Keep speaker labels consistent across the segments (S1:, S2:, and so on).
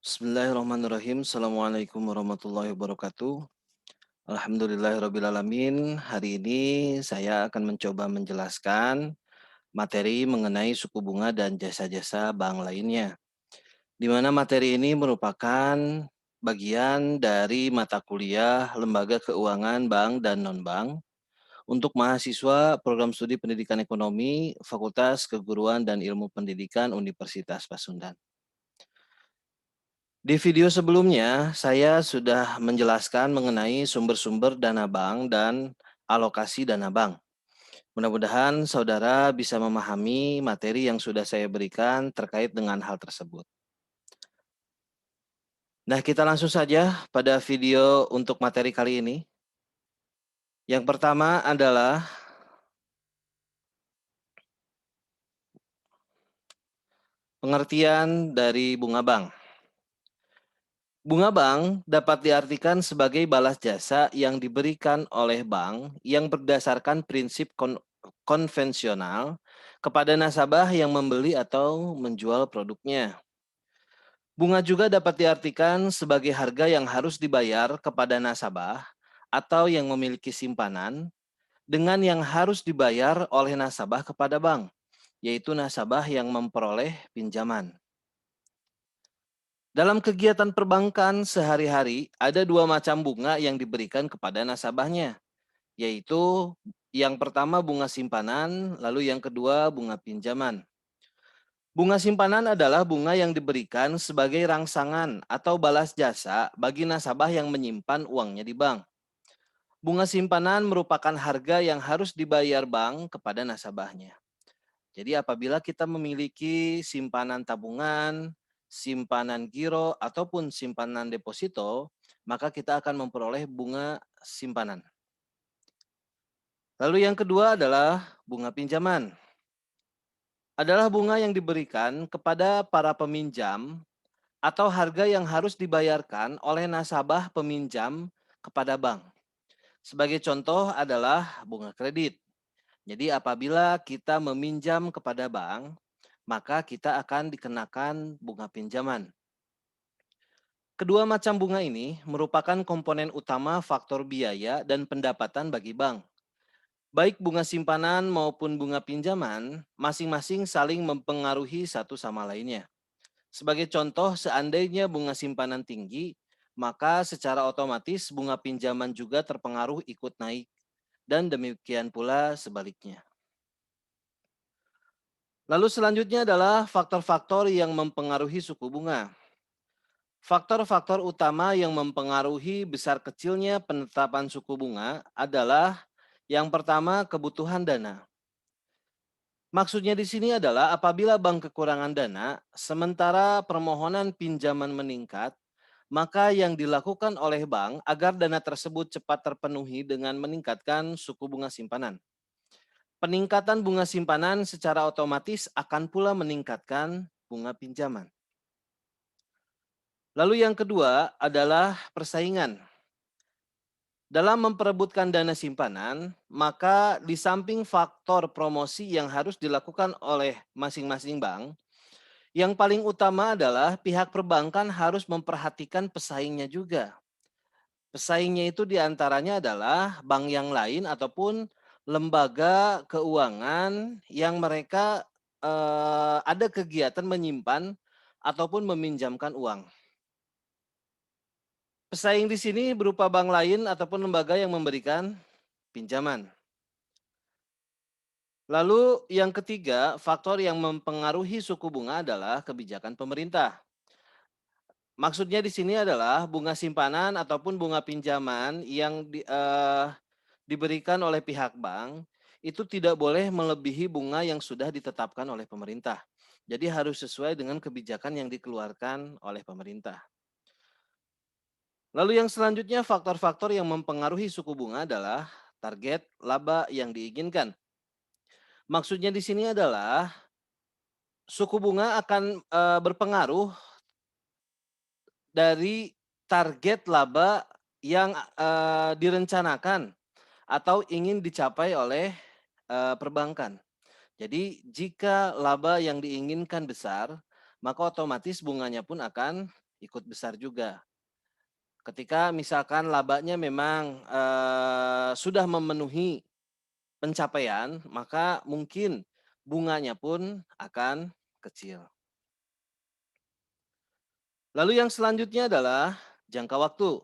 S1: Bismillahirrahmanirrahim. Assalamualaikum warahmatullahi wabarakatuh. Alhamdulillahirrabbilalamin. Hari ini saya akan mencoba menjelaskan materi mengenai suku bunga dan jasa-jasa bank lainnya. Di mana materi ini merupakan bagian dari mata kuliah Lembaga Keuangan Bank dan Non-Bank untuk mahasiswa program studi Pendidikan Ekonomi Fakultas Keguruan dan Ilmu Pendidikan Universitas Pasundan. Di video sebelumnya, saya sudah menjelaskan mengenai sumber-sumber dana bank dan alokasi dana bank. Mudah-mudahan saudara bisa memahami materi yang sudah saya berikan terkait dengan hal tersebut. Nah, kita langsung saja pada video untuk materi kali ini. Yang pertama adalah pengertian dari bunga bank. Bunga bank dapat diartikan sebagai balas jasa yang diberikan oleh bank yang berdasarkan prinsip konvensional kepada nasabah yang membeli atau menjual produknya. Bunga juga dapat diartikan sebagai harga yang harus dibayar kepada nasabah atau yang memiliki simpanan dengan yang harus dibayar oleh nasabah kepada bank, yaitu nasabah yang memperoleh pinjaman. Dalam kegiatan perbankan sehari-hari, ada dua macam bunga yang diberikan kepada nasabahnya, yaitu yang pertama bunga simpanan, lalu yang kedua bunga pinjaman. Bunga simpanan adalah bunga yang diberikan sebagai rangsangan atau balas jasa bagi nasabah yang menyimpan uangnya di bank. Bunga simpanan merupakan harga yang harus dibayar bank kepada nasabahnya. Jadi apabila kita memiliki simpanan tabungan, simpanan giro, ataupun simpanan deposito, maka kita akan memperoleh bunga simpanan. Lalu yang kedua adalah bunga pinjaman. Adalah bunga yang diberikan kepada para peminjam atau harga yang harus dibayarkan oleh nasabah peminjam kepada bank. Sebagai contoh adalah bunga kredit. Jadi apabila kita meminjam kepada bank, maka kita akan dikenakan bunga pinjaman. Kedua macam bunga ini merupakan komponen utama faktor biaya dan pendapatan bagi bank. Baik bunga simpanan maupun bunga pinjaman, masing-masing saling mempengaruhi satu sama lainnya. Sebagai contoh, seandainya bunga simpanan tinggi, maka secara otomatis bunga pinjaman juga terpengaruh ikut naik, dan demikian pula sebaliknya. Lalu selanjutnya adalah faktor-faktor yang mempengaruhi suku bunga. Faktor-faktor utama yang mempengaruhi besar kecilnya penetapan suku bunga adalah yang pertama kebutuhan dana. Maksudnya di sini adalah apabila bank kekurangan dana, sementara permohonan pinjaman meningkat, maka yang dilakukan oleh bank agar dana tersebut cepat terpenuhi dengan meningkatkan suku bunga simpanan. Peningkatan bunga simpanan secara otomatis akan pula meningkatkan bunga pinjaman. Lalu yang kedua adalah persaingan. Dalam memperebutkan dana simpanan, maka di samping faktor promosi yang harus dilakukan oleh masing-masing bank, yang paling utama adalah pihak perbankan harus memperhatikan pesaingnya juga. Pesaingnya itu diantaranya adalah bank yang lain ataupun lembaga keuangan yang mereka ada kegiatan menyimpan ataupun meminjamkan uang. Pesaing di sini berupa bank lain ataupun lembaga yang memberikan pinjaman. Lalu yang ketiga, faktor yang mempengaruhi suku bunga adalah kebijakan pemerintah. Maksudnya di sini adalah bunga simpanan ataupun bunga pinjaman yang diberikan oleh pihak bank itu tidak boleh melebihi bunga yang sudah ditetapkan oleh pemerintah. Jadi harus sesuai dengan kebijakan yang dikeluarkan oleh pemerintah. Lalu yang selanjutnya faktor-faktor yang mempengaruhi suku bunga adalah target laba yang diinginkan. Maksudnya di sini adalah suku bunga akan berpengaruh dari target laba yang direncanakan atau ingin dicapai oleh perbankan. Jadi jika laba yang diinginkan besar, maka otomatis bunganya pun akan ikut besar juga. Ketika misalkan labanya memang sudah memenuhi pencapaian, maka mungkin bunganya pun akan kecil. Lalu yang selanjutnya adalah jangka waktu.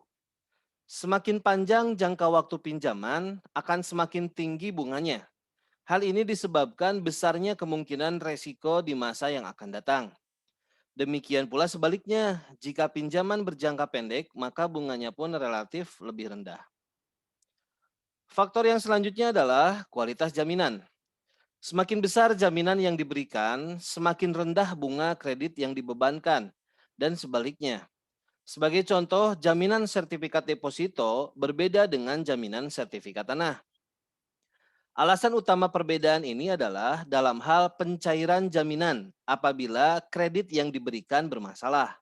S1: Semakin panjang jangka waktu pinjaman, akan semakin tinggi bunganya. Hal ini disebabkan besarnya kemungkinan resiko di masa yang akan datang. Demikian pula sebaliknya, jika pinjaman berjangka pendek, maka bunganya pun relatif lebih rendah. Faktor yang selanjutnya adalah kualitas jaminan. Semakin besar jaminan yang diberikan, semakin rendah bunga kredit yang dibebankan, dan sebaliknya. Sebagai contoh, jaminan sertifikat deposito berbeda dengan jaminan sertifikat tanah. Alasan utama perbedaan ini adalah dalam hal pencairan jaminan apabila kredit yang diberikan bermasalah.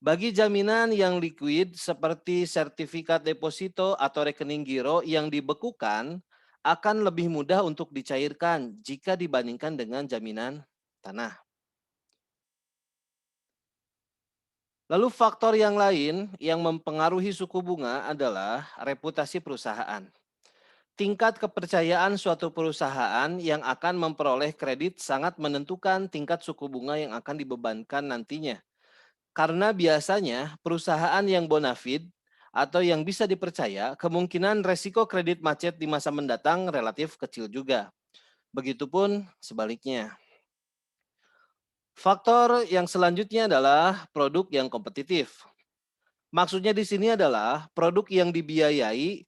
S1: Bagi jaminan yang liquid seperti sertifikat deposito atau rekening giro yang dibekukan akan lebih mudah untuk dicairkan jika dibandingkan dengan jaminan tanah. Lalu faktor yang lain yang mempengaruhi suku bunga adalah reputasi perusahaan. Tingkat kepercayaan suatu perusahaan yang akan memperoleh kredit sangat menentukan tingkat suku bunga yang akan dibebankan nantinya. Karena biasanya perusahaan yang bonafide atau yang bisa dipercaya, kemungkinan resiko kredit macet di masa mendatang relatif kecil juga. Begitupun sebaliknya. Faktor yang selanjutnya adalah produk yang kompetitif. Maksudnya di sini adalah produk yang dibiayai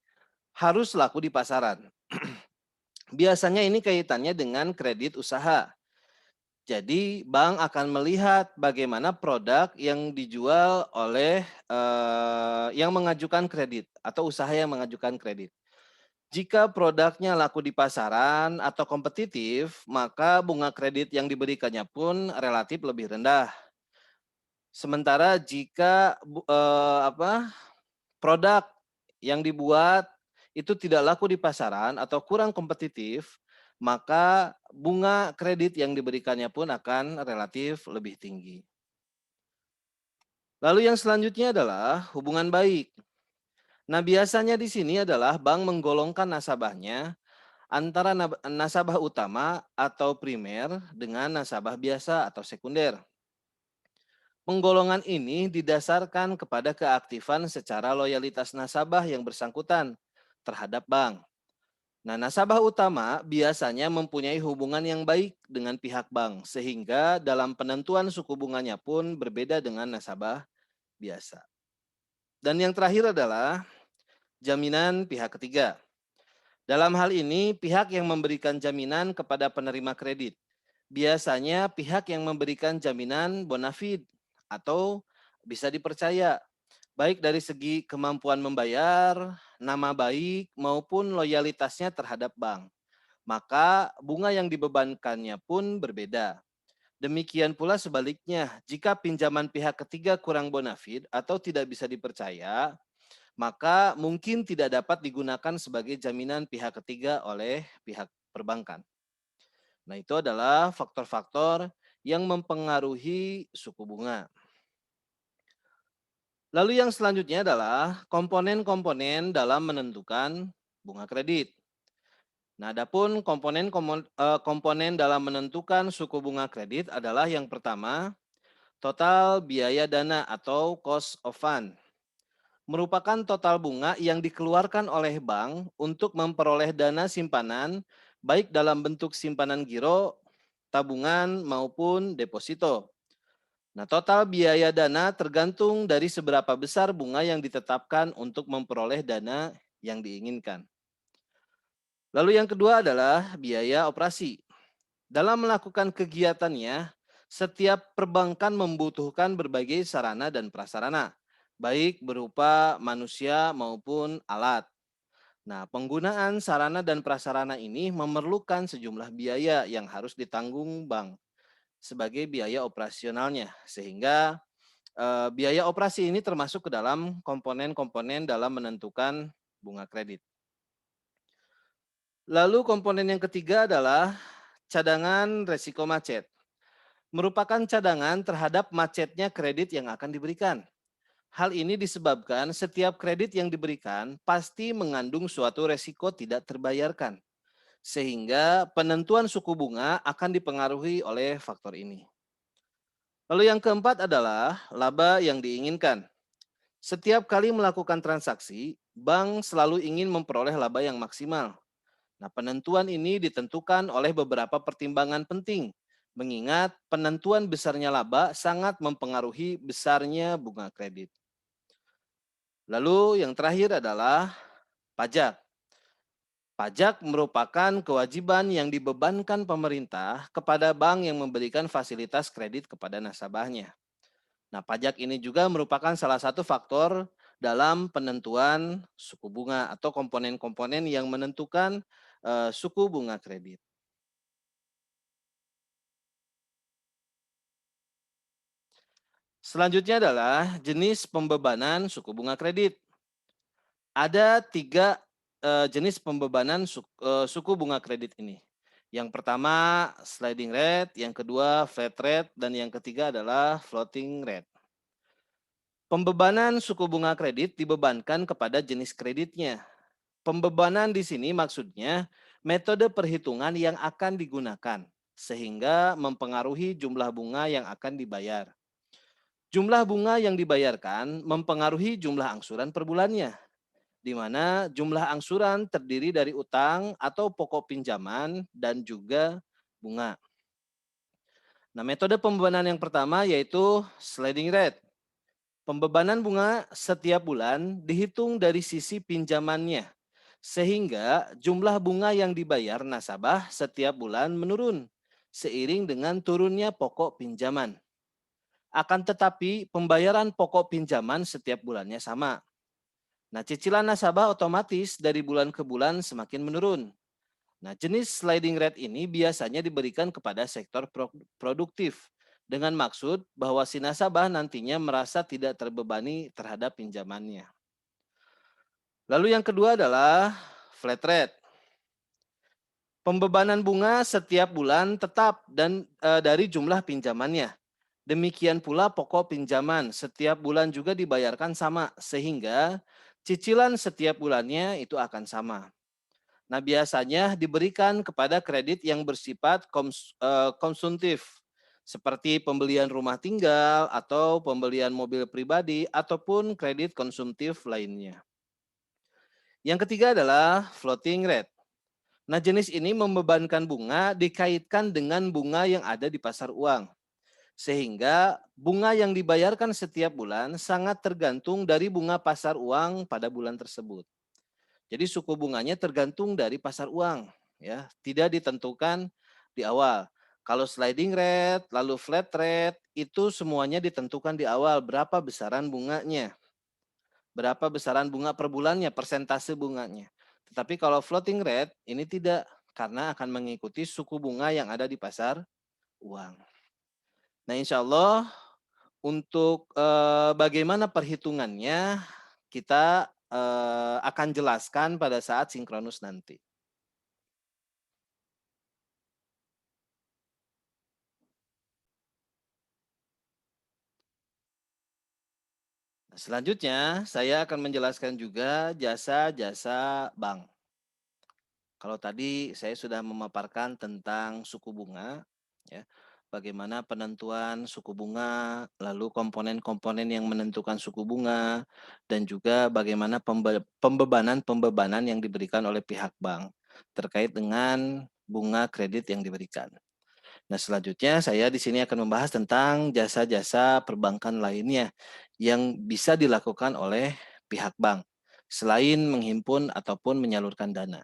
S1: harus laku di pasaran. Biasanya ini kaitannya dengan kredit usaha. Jadi bank akan melihat bagaimana produk yang dijual oleh yang mengajukan kredit atau usaha yang mengajukan kredit. Jika produknya laku di pasaran atau kompetitif, maka bunga kredit yang diberikannya pun relatif lebih rendah. Sementara jika produk yang dibuat itu tidak laku di pasaran atau kurang kompetitif, maka bunga kredit yang diberikannya pun akan relatif lebih tinggi. Lalu yang selanjutnya adalah hubungan baik. Nah, biasanya di sini adalah bank menggolongkan nasabahnya antara nasabah utama atau primer dengan nasabah biasa atau sekunder. Penggolongan ini didasarkan kepada keaktifan secara loyalitas nasabah yang bersangkutan terhadap bank. Nah, nasabah utama biasanya mempunyai hubungan yang baik dengan pihak bank, sehingga dalam penentuan suku bunganya pun berbeda dengan nasabah biasa. Dan yang terakhir adalah jaminan pihak ketiga. Dalam hal ini, pihak yang memberikan jaminan kepada penerima kredit. Biasanya pihak yang memberikan jaminan bonafide atau bisa dipercaya, baik dari segi kemampuan membayar, nama baik, maupun loyalitasnya terhadap bank. Maka bunga yang dibebankannya pun berbeda. Demikian pula sebaliknya, jika pinjaman pihak ketiga kurang bonafide atau tidak bisa dipercaya, maka mungkin tidak dapat digunakan sebagai jaminan pihak ketiga oleh pihak perbankan. Nah, itu adalah faktor-faktor yang mempengaruhi suku bunga. Lalu yang selanjutnya adalah komponen-komponen dalam menentukan bunga kredit. Nah, adapun komponen dalam menentukan suku bunga kredit adalah yang pertama, total biaya dana atau cost of fund. Merupakan total bunga yang dikeluarkan oleh bank untuk memperoleh dana simpanan baik dalam bentuk simpanan giro, tabungan maupun deposito. Nah, total biaya dana tergantung dari seberapa besar bunga yang ditetapkan untuk memperoleh dana yang diinginkan. Lalu yang kedua adalah biaya operasi. Dalam melakukan kegiatannya, setiap perbankan membutuhkan berbagai sarana dan prasarana, baik berupa manusia maupun alat. Nah, penggunaan sarana dan prasarana ini memerlukan sejumlah biaya yang harus ditanggung bank sebagai biaya operasionalnya, sehingga biaya operasi ini termasuk ke dalam komponen-komponen dalam menentukan bunga kredit. Lalu komponen yang ketiga adalah cadangan resiko macet. merupakan cadangan terhadap macetnya kredit yang akan diberikan. Hal ini disebabkan setiap kredit yang diberikan pasti mengandung suatu resiko tidak terbayarkan, sehingga penentuan suku bunga akan dipengaruhi oleh faktor ini. Lalu yang keempat adalah laba yang diinginkan. Setiap kali melakukan transaksi, bank selalu ingin memperoleh laba yang maksimal. Nah, penentuan ini ditentukan oleh beberapa pertimbangan penting, mengingat penentuan besarnya laba sangat mempengaruhi besarnya bunga kredit. Lalu yang terakhir adalah pajak. Pajak merupakan kewajiban yang dibebankan pemerintah kepada bank yang memberikan fasilitas kredit kepada nasabahnya. Nah, pajak ini juga merupakan salah satu faktor dalam penentuan suku bunga atau komponen-komponen yang menentukan suku bunga kredit. Selanjutnya adalah jenis pembebanan suku bunga kredit. Ada tiga jenis pembebanan suku bunga kredit ini. Yang pertama sliding rate, yang kedua flat rate, dan yang ketiga adalah floating rate. Pembebanan suku bunga kredit dibebankan kepada jenis kreditnya. Pembebanan di sini maksudnya metode perhitungan yang akan digunakan, sehingga mempengaruhi jumlah bunga yang akan dibayar. Jumlah bunga yang dibayarkan mempengaruhi jumlah angsuran per bulannya, di mana jumlah angsuran terdiri dari utang atau pokok pinjaman dan juga bunga. Nah, metode pembebanan yang pertama yaitu sliding rate. Pembebanan bunga setiap bulan dihitung dari sisi pinjamannya, sehingga jumlah bunga yang dibayar nasabah setiap bulan menurun seiring dengan turunnya pokok pinjaman. Akan tetapi pembayaran pokok pinjaman setiap bulannya sama. Nah, cicilan nasabah otomatis dari bulan ke bulan semakin menurun. Nah, jenis sliding rate ini biasanya diberikan kepada sektor produktif dengan maksud bahwa si nasabah nantinya merasa tidak terbebani terhadap pinjamannya. Lalu yang kedua adalah flat rate. Pembebanan bunga setiap bulan tetap dan dari jumlah pinjamannya. Demikian pula pokok pinjaman setiap bulan juga dibayarkan sama, sehingga cicilan setiap bulannya itu akan sama. Nah, biasanya diberikan kepada kredit yang bersifat konsumtif, seperti pembelian rumah tinggal atau pembelian mobil pribadi ataupun kredit konsumtif lainnya. Yang ketiga adalah floating rate. Nah, jenis ini membebankan bunga dikaitkan dengan bunga yang ada di pasar uang. Sehingga bunga yang dibayarkan setiap bulan sangat tergantung dari bunga pasar uang pada bulan tersebut. Jadi suku bunganya tergantung dari pasar uang, ya, tidak ditentukan di awal. Kalau sliding rate, lalu flat rate, itu semuanya ditentukan di awal berapa besaran bunganya. Berapa besaran bunga per bulannya, persentase bunganya. Tetapi kalau floating rate ini tidak, karena akan mengikuti suku bunga yang ada di pasar uang. Nah, insya Allah untuk bagaimana perhitungannya kita akan jelaskan pada saat sinkronus nanti. Selanjutnya, saya akan menjelaskan juga jasa-jasa bank. Kalau tadi saya sudah memaparkan tentang suku bunga, ya, bagaimana penentuan suku bunga, lalu komponen-komponen yang menentukan suku bunga, dan juga bagaimana pembebanan-pembebanan yang diberikan oleh pihak bank terkait dengan bunga kredit yang diberikan. Nah, selanjutnya saya di sini akan membahas tentang jasa-jasa perbankan lainnya yang bisa dilakukan oleh pihak bank selain menghimpun ataupun menyalurkan dana.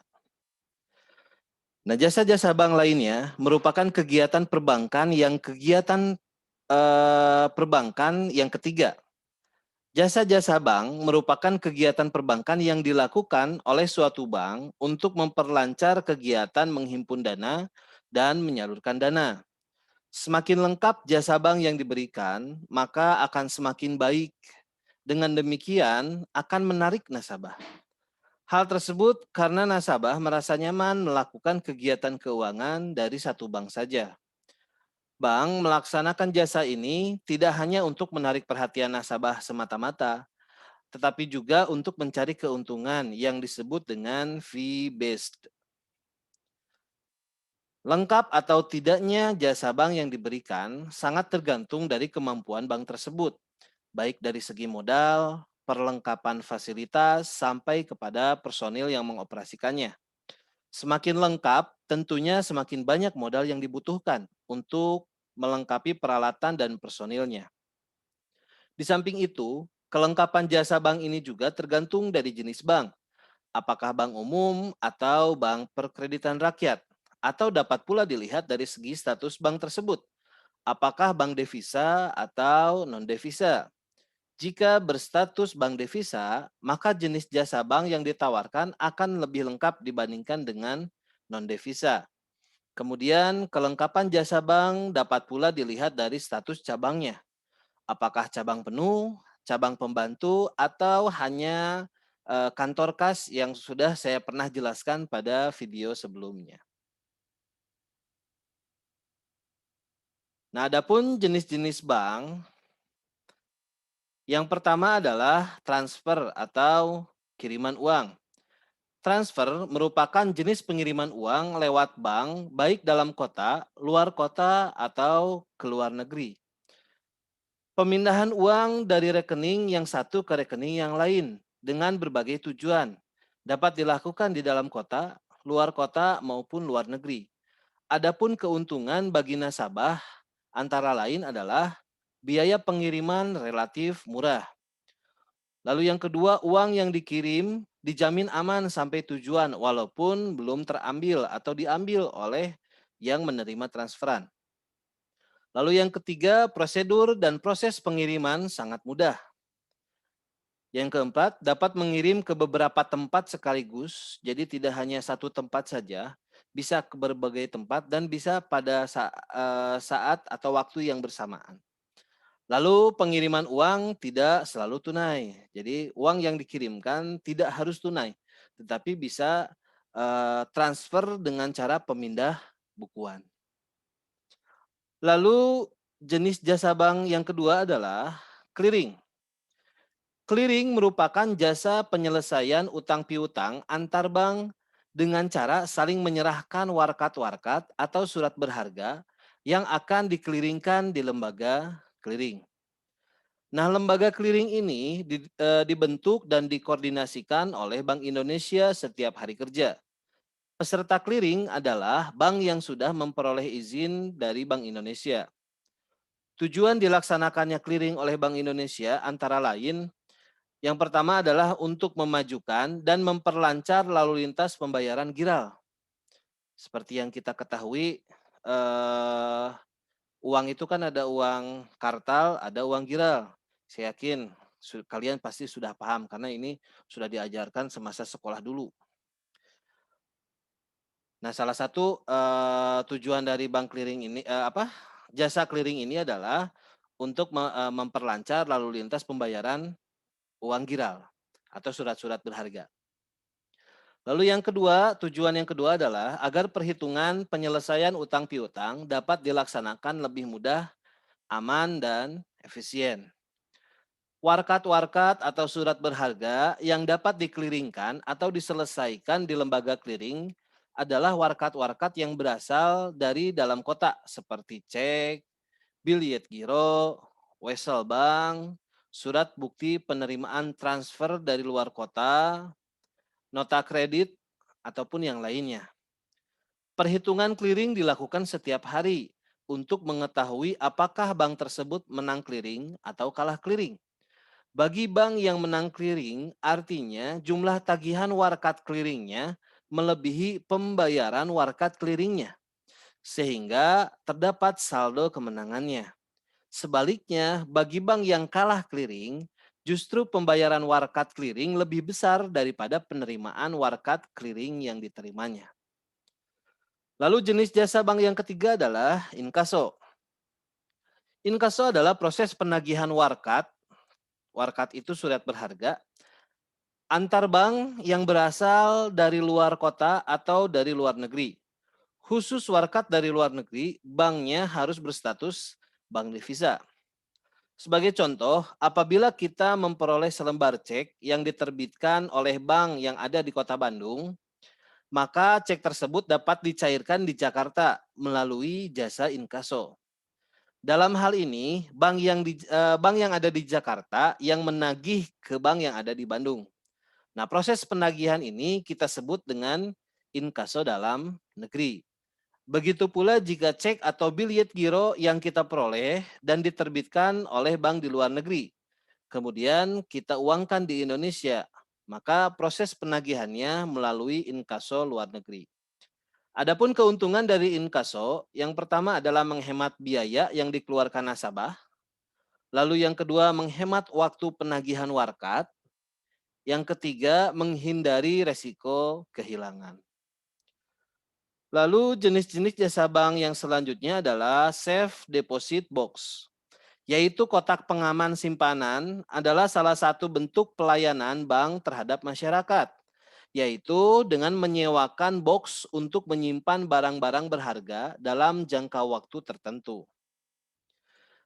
S1: Nah, jasa-jasa bank lainnya merupakan kegiatan perbankan yang ketiga. Jasa-jasa bank merupakan kegiatan perbankan yang dilakukan oleh suatu bank untuk memperlancar kegiatan menghimpun dana dan menyalurkan dana. Semakin lengkap jasa bank yang diberikan, maka akan semakin baik. Dengan demikian, akan menarik nasabah. Hal tersebut karena nasabah merasa nyaman melakukan kegiatan keuangan dari satu bank saja. Bank melaksanakan jasa ini tidak hanya untuk menarik perhatian nasabah semata-mata, tetapi juga untuk mencari keuntungan yang disebut dengan fee-based. Lengkap atau tidaknya jasa bank yang diberikan sangat tergantung dari kemampuan bank tersebut, baik dari segi modal, perlengkapan fasilitas, sampai kepada personil yang mengoperasikannya. Semakin lengkap, tentunya semakin banyak modal yang dibutuhkan untuk melengkapi peralatan dan personilnya. Di samping itu, kelengkapan jasa bank ini juga tergantung dari jenis bank. Apakah bank umum atau bank perkreditan rakyat? Atau dapat pula dilihat dari segi status bank tersebut. Apakah bank devisa atau non-devisa? Jika berstatus bank devisa, maka jenis jasa bank yang ditawarkan akan lebih lengkap dibandingkan dengan non-devisa. Kemudian, kelengkapan jasa bank dapat pula dilihat dari status cabangnya. Apakah cabang penuh, cabang pembantu, atau hanya kantor kas yang sudah saya pernah jelaskan pada video sebelumnya. Nah, adapun jenis-jenis bank, yang pertama adalah transfer atau kiriman uang. Transfer merupakan jenis pengiriman uang lewat bank, baik dalam kota, luar kota, atau ke luar negeri. Pemindahan uang dari rekening yang satu ke rekening yang lain dengan berbagai tujuan dapat dilakukan di dalam kota, luar kota, maupun luar negeri. Adapun keuntungan bagi nasabah antara lain adalah biaya pengiriman relatif murah. Lalu yang kedua, uang yang dikirim dijamin aman sampai tujuan walaupun belum terambil atau diambil oleh yang menerima transferan. Lalu yang ketiga, prosedur dan proses pengiriman sangat mudah. Yang keempat, dapat mengirim ke beberapa tempat sekaligus, jadi tidak hanya satu tempat saja, bisa ke berbagai tempat dan bisa pada saat atau waktu yang bersamaan. Lalu pengiriman uang tidak selalu tunai. Jadi uang yang dikirimkan tidak harus tunai, tetapi bisa transfer dengan cara pemindah bukuan. Lalu jenis jasa bank yang kedua adalah clearing. Clearing merupakan jasa penyelesaian utang piutang antar bank dengan cara saling menyerahkan warkat-warkat atau surat berharga yang akan dikeliringkan di lembaga clearing. Nah, lembaga clearing ini dibentuk dan dikoordinasikan oleh Bank Indonesia setiap hari kerja. Peserta clearing adalah bank yang sudah memperoleh izin dari Bank Indonesia. Tujuan dilaksanakannya clearing oleh Bank Indonesia antara lain, yang pertama adalah untuk memajukan dan memperlancar lalu lintas pembayaran giral. Seperti yang kita ketahui, eh, uang itu kan ada uang kartal, ada uang giral. Saya yakin kalian pasti sudah paham karena ini sudah diajarkan semasa sekolah dulu. Nah, salah satu tujuan dari bank clearing ini jasa clearing ini adalah untuk memperlancar lalu lintas pembayaran uang giral atau surat-surat berharga. Lalu yang kedua, tujuan yang kedua adalah agar perhitungan penyelesaian utang piutang dapat dilaksanakan lebih mudah, aman, dan efisien. Warkat-warkat atau surat berharga yang dapat dikeliringkan atau diselesaikan di lembaga clearing adalah warkat-warkat yang berasal dari dalam kota seperti cek, biljet giro, wesel bank, surat bukti penerimaan transfer dari luar kota, nota kredit, ataupun yang lainnya. Perhitungan clearing dilakukan setiap hari untuk mengetahui apakah bank tersebut menang clearing atau kalah clearing. Bagi bank yang menang clearing, artinya jumlah tagihan warkat clearingnya melebihi pembayaran warkat clearingnya, sehingga terdapat saldo kemenangannya. Sebaliknya, bagi bank yang kalah clearing, justru pembayaran warkat clearing lebih besar daripada penerimaan warkat clearing yang diterimanya. Lalu jenis jasa bank yang ketiga adalah inkaso. Inkaso adalah proses penagihan warkat itu surat berharga, antar bank yang berasal dari luar kota atau dari luar negeri, Khusus warkat dari luar negeri, banknya harus berstatus bank devisa. Sebagai contoh, apabila kita memperoleh selembar cek yang diterbitkan oleh bank yang ada di Kota Bandung, maka cek tersebut dapat dicairkan di Jakarta melalui jasa inkaso. Dalam hal ini, bank yang ada di Jakarta yang menagih ke bank yang ada di Bandung. Nah, proses penagihan ini kita sebut dengan inkaso dalam negeri. Begitu pula jika cek atau biljet giro yang kita peroleh dan diterbitkan oleh bank di luar negeri, kemudian kita uangkan di Indonesia, maka proses penagihannya melalui inkaso luar negeri. Adapun keuntungan dari inkaso, yang pertama adalah menghemat biaya yang dikeluarkan nasabah, lalu yang kedua menghemat waktu penagihan warkat, yang ketiga menghindari resiko kehilangan. Lalu jenis-jenis jasa bank yang selanjutnya adalah safe deposit box, yaitu kotak pengaman simpanan adalah salah satu bentuk pelayanan bank terhadap masyarakat, yaitu dengan menyewakan box untuk menyimpan barang-barang berharga dalam jangka waktu tertentu.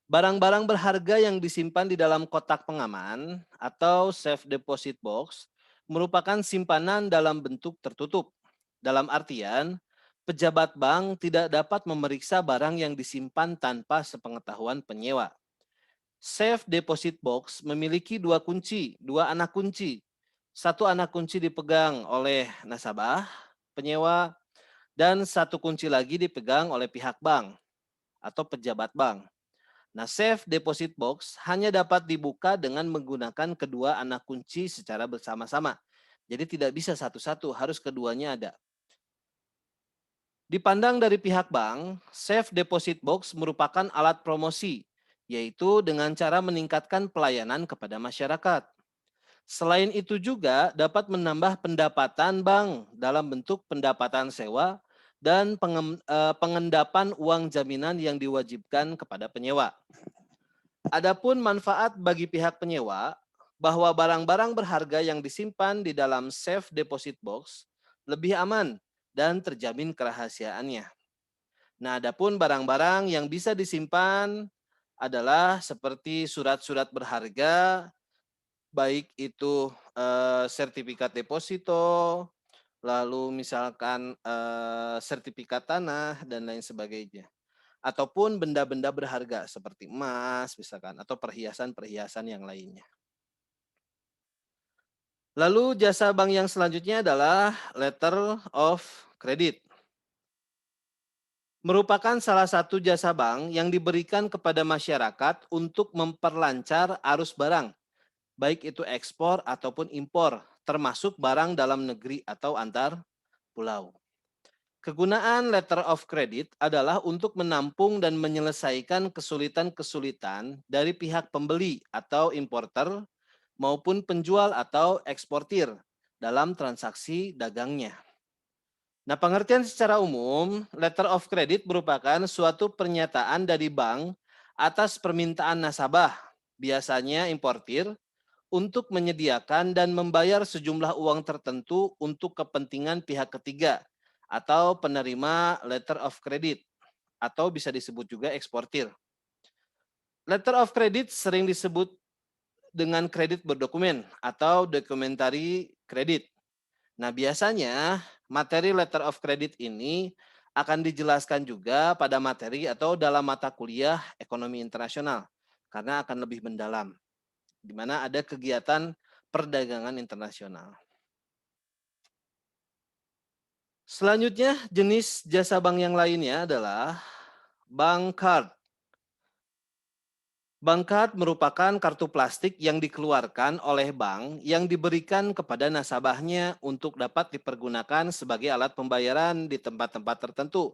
S1: Barang-barang berharga yang disimpan di dalam kotak pengaman atau safe deposit box merupakan simpanan dalam bentuk tertutup. Dalam artian, pejabat bank tidak dapat memeriksa barang yang disimpan tanpa sepengetahuan penyewa. Safe deposit box memiliki dua anak kunci. Satu anak kunci dipegang oleh nasabah, penyewa, dan satu kunci lagi dipegang oleh pihak bank atau pejabat bank. Nah, safe deposit box hanya dapat dibuka dengan menggunakan kedua anak kunci secara bersama-sama. Jadi tidak bisa satu-satu, harus keduanya ada. Dipandang dari pihak bank, safe deposit box merupakan alat promosi, yaitu dengan cara meningkatkan pelayanan kepada masyarakat. Selain itu juga dapat menambah pendapatan bank dalam bentuk pendapatan sewa dan pengendapan uang jaminan yang diwajibkan kepada penyewa. Adapun manfaat bagi pihak penyewa, bahwa barang-barang berharga yang disimpan di dalam safe deposit box lebih aman dan terjamin kerahasiaannya. Nah, adapun barang-barang yang bisa disimpan adalah seperti surat-surat berharga, baik itu sertifikat deposito, lalu misalkan sertifikat tanah dan lain sebagainya. Ataupun benda-benda berharga seperti emas misalkan atau perhiasan-perhiasan yang lainnya. Lalu jasa bank yang selanjutnya adalah letter of credit. Merupakan salah satu jasa bank yang diberikan kepada masyarakat untuk memperlancar arus barang, baik itu ekspor ataupun impor, termasuk barang dalam negeri atau antar pulau. Kegunaan letter of credit adalah untuk menampung dan menyelesaikan kesulitan-kesulitan dari pihak pembeli atau importer maupun penjual atau eksportir dalam transaksi dagangnya. Nah, pengertian secara umum, letter of credit merupakan suatu pernyataan dari bank atas permintaan nasabah, biasanya importir, untuk menyediakan dan membayar sejumlah uang tertentu untuk kepentingan pihak ketiga atau penerima letter of credit atau bisa disebut juga eksportir. Letter of credit sering disebut dengan kredit berdokumen atau documentary credit. Nah, biasanya materi letter of credit ini akan dijelaskan juga pada materi atau dalam mata kuliah ekonomi internasional karena akan lebih mendalam di mana ada kegiatan perdagangan internasional. Selanjutnya, jenis jasa bank yang lainnya adalah bank card. Bank card merupakan kartu plastik yang dikeluarkan oleh bank yang diberikan kepada nasabahnya untuk dapat dipergunakan sebagai alat pembayaran di tempat-tempat tertentu,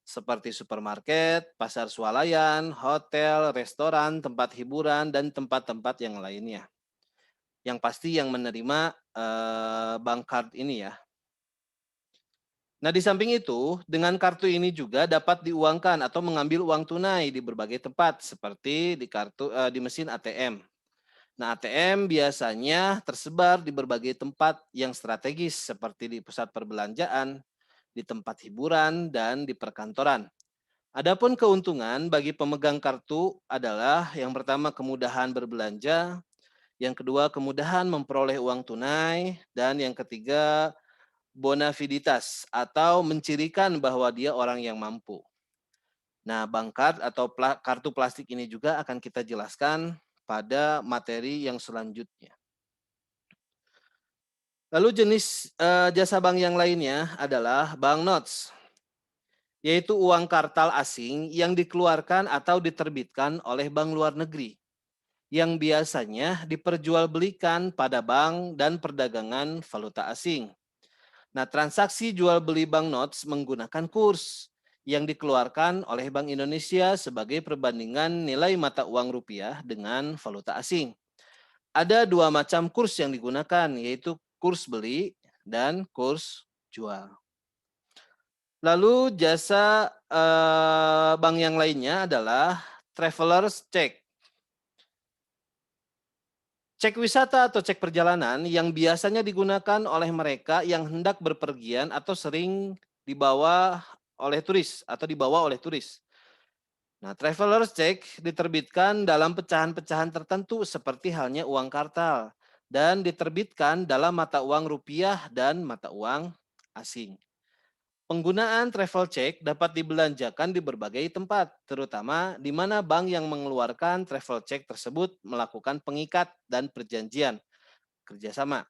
S1: seperti supermarket, pasar swalayan, hotel, restoran, tempat hiburan, dan tempat-tempat yang lainnya. Yang pasti yang menerima bank card ini ya. Nah, di samping itu, dengan kartu ini juga dapat diuangkan atau mengambil uang tunai di berbagai tempat seperti di mesin ATM. Nah, ATM biasanya tersebar di berbagai tempat yang strategis seperti di pusat perbelanjaan, di tempat hiburan, dan di perkantoran. Adapun keuntungan bagi pemegang kartu adalah yang pertama kemudahan berbelanja, yang kedua kemudahan memperoleh uang tunai, dan yang ketiga bonaviditas atau mencirikan bahwa dia orang yang mampu. Nah, bank card atau kartu plastik ini juga akan kita jelaskan pada materi yang selanjutnya. Lalu jenis jasa bank yang lainnya adalah banknotes, yaitu uang kartal asing yang dikeluarkan atau diterbitkan oleh bank luar negeri, yang biasanya diperjualbelikan pada bank dan perdagangan valuta asing. Nah, transaksi jual beli banknotes menggunakan kurs yang dikeluarkan oleh Bank Indonesia sebagai perbandingan nilai mata uang rupiah dengan valuta asing. Ada dua macam kurs yang digunakan, yaitu kurs beli dan kurs jual. Lalu jasa bank yang lainnya adalah traveler's check. Cek wisata atau cek perjalanan yang biasanya digunakan oleh mereka yang hendak berpergian atau sering dibawa oleh turis atau dibawa oleh turis. Nah, traveler's check diterbitkan dalam pecahan-pecahan tertentu seperti halnya uang kartal dan diterbitkan dalam mata uang rupiah dan mata uang asing. Penggunaan travel check dapat dibelanjakan di berbagai tempat, terutama di mana bank yang mengeluarkan travel check tersebut melakukan pengikat dan perjanjian kerjasama.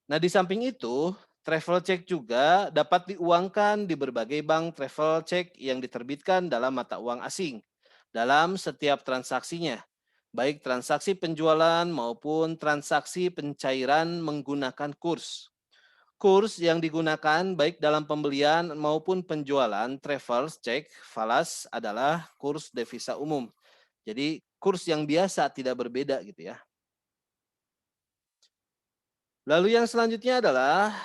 S1: Nah, di samping itu, travel check juga dapat diuangkan di berbagai bank travel check yang diterbitkan dalam mata uang asing dalam setiap transaksinya, baik transaksi penjualan maupun transaksi pencairan menggunakan kurs. Kurs yang digunakan baik dalam pembelian maupun penjualan travel check falas adalah kurs devisa umum. Jadi kurs yang biasa tidak berbeda gitu ya. Lalu yang selanjutnya adalah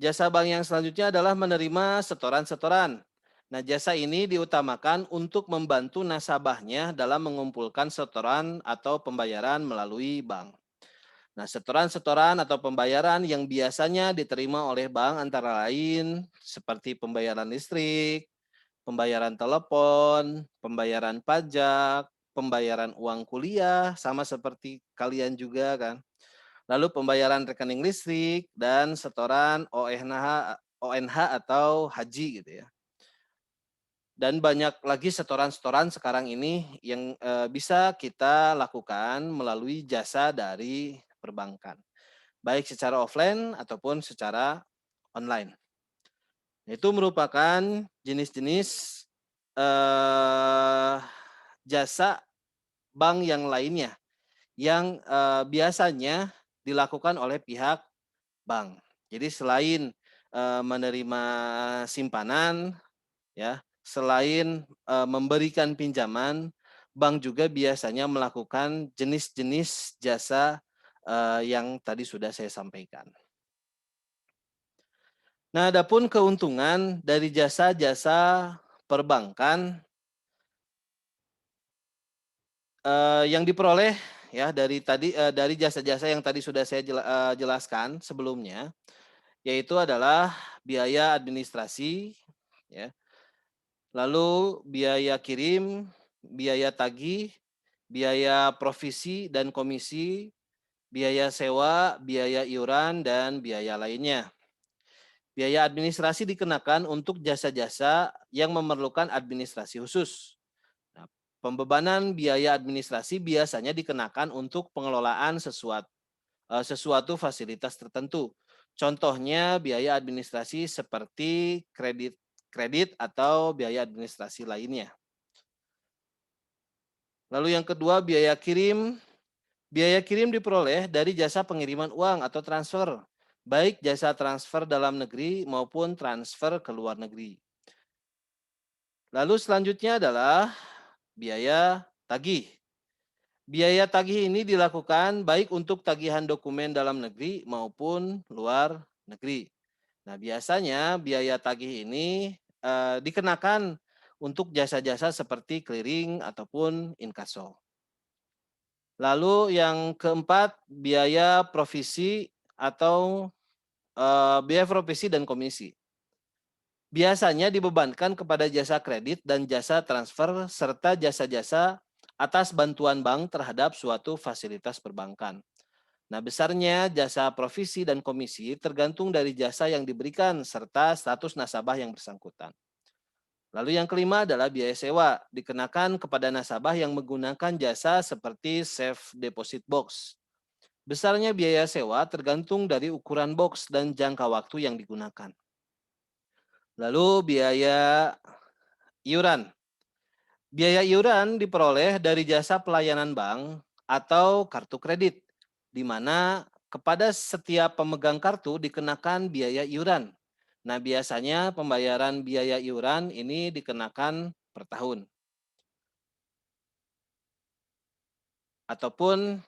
S1: jasa bank yang selanjutnya adalah menerima setoran-setoran. Nah, jasa ini diutamakan untuk membantu nasabahnya dalam mengumpulkan setoran atau pembayaran melalui bank. Nah, setoran-setoran atau pembayaran yang biasanya diterima oleh bank antara lain seperti pembayaran listrik, pembayaran telepon, pembayaran pajak, pembayaran uang kuliah, sama seperti kalian juga kan. Lalu pembayaran rekening listrik dan setoran ONH atau haji gitu ya. Dan banyak lagi setoran-setoran sekarang ini yang bisa kita lakukan melalui jasa dari perbankan, baik secara offline ataupun secara online. Itu merupakan jenis-jenis eh, jasa bank yang lainnya yang biasanya dilakukan oleh pihak bank. Jadi selain menerima simpanan, ya, selain memberikan pinjaman, bank juga biasanya melakukan jenis-jenis jasa yang tadi sudah saya sampaikan. Nah, adapun keuntungan dari jasa-jasa perbankan yang diperoleh ya dari jasa-jasa yang tadi sudah saya jelaskan sebelumnya, yaitu adalah biaya administrasi, ya, lalu biaya kirim, biaya tagih, biaya provisi dan komisi, biaya sewa, biaya iuran, dan biaya lainnya. Biaya administrasi dikenakan untuk jasa-jasa yang memerlukan administrasi khusus. Nah, pembebanan biaya administrasi biasanya dikenakan untuk pengelolaan sesuatu fasilitas tertentu. Contohnya biaya administrasi seperti kredit atau biaya administrasi lainnya. Lalu yang kedua biaya kirim. Biaya kirim diperoleh dari jasa pengiriman uang atau transfer, baik jasa transfer dalam negeri maupun transfer ke luar negeri. Lalu selanjutnya adalah biaya tagih. Biaya tagih ini dilakukan baik untuk tagihan dokumen dalam negeri maupun luar negeri. Nah, biasanya biaya tagih ini dikenakan untuk jasa-jasa seperti clearing ataupun inkaso. Lalu yang keempat, biaya provisi atau biaya provisi dan komisi. Biasanya dibebankan kepada jasa kredit dan jasa transfer serta jasa-jasa atas bantuan bank terhadap suatu fasilitas perbankan. Nah, besarnya jasa provisi dan komisi tergantung dari jasa yang diberikan serta status nasabah yang bersangkutan. Lalu yang kelima adalah biaya sewa, dikenakan kepada nasabah yang menggunakan jasa seperti safe deposit box. Besarnya biaya sewa tergantung dari ukuran box dan jangka waktu yang digunakan. Lalu biaya iuran. Biaya iuran diperoleh dari jasa pelayanan bank atau kartu kredit, di mana kepada setiap pemegang kartu dikenakan biaya iuran. Nah, biasanya pembayaran biaya iuran ini dikenakan per tahun. Ataupun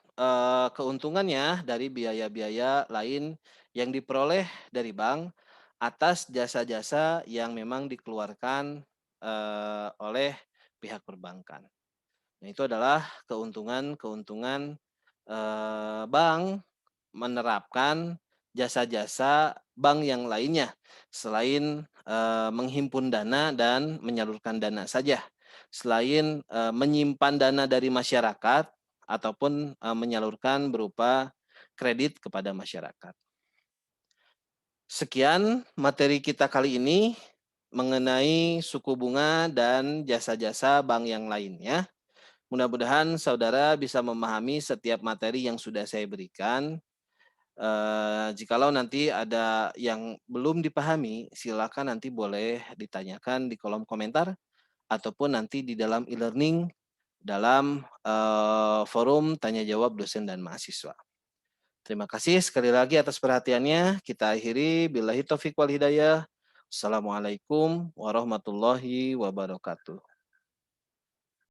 S1: keuntungannya dari biaya-biaya lain yang diperoleh dari bank atas jasa-jasa yang memang dikeluarkan oleh pihak perbankan. Nah, itu adalah keuntungan-keuntungan bank menerapkan jasa-jasa bank yang lainnya selain menghimpun dana dan menyalurkan dana saja. Selain menyimpan dana dari masyarakat ataupun menyalurkan berupa kredit kepada masyarakat. Sekian materi kita kali ini mengenai suku bunga dan jasa-jasa bank yang lainnya. Mudah-mudahan saudara bisa memahami setiap materi yang sudah saya berikan. Jikalau nanti ada yang belum dipahami, silakan nanti boleh ditanyakan di kolom komentar ataupun nanti di dalam e-learning dalam forum tanya jawab dosen dan mahasiswa. Terima kasih sekali lagi atas perhatiannya. Kita akhiri billahi taufiq wal hidayah. Assalamualaikum warahmatullahi wabarakatuh.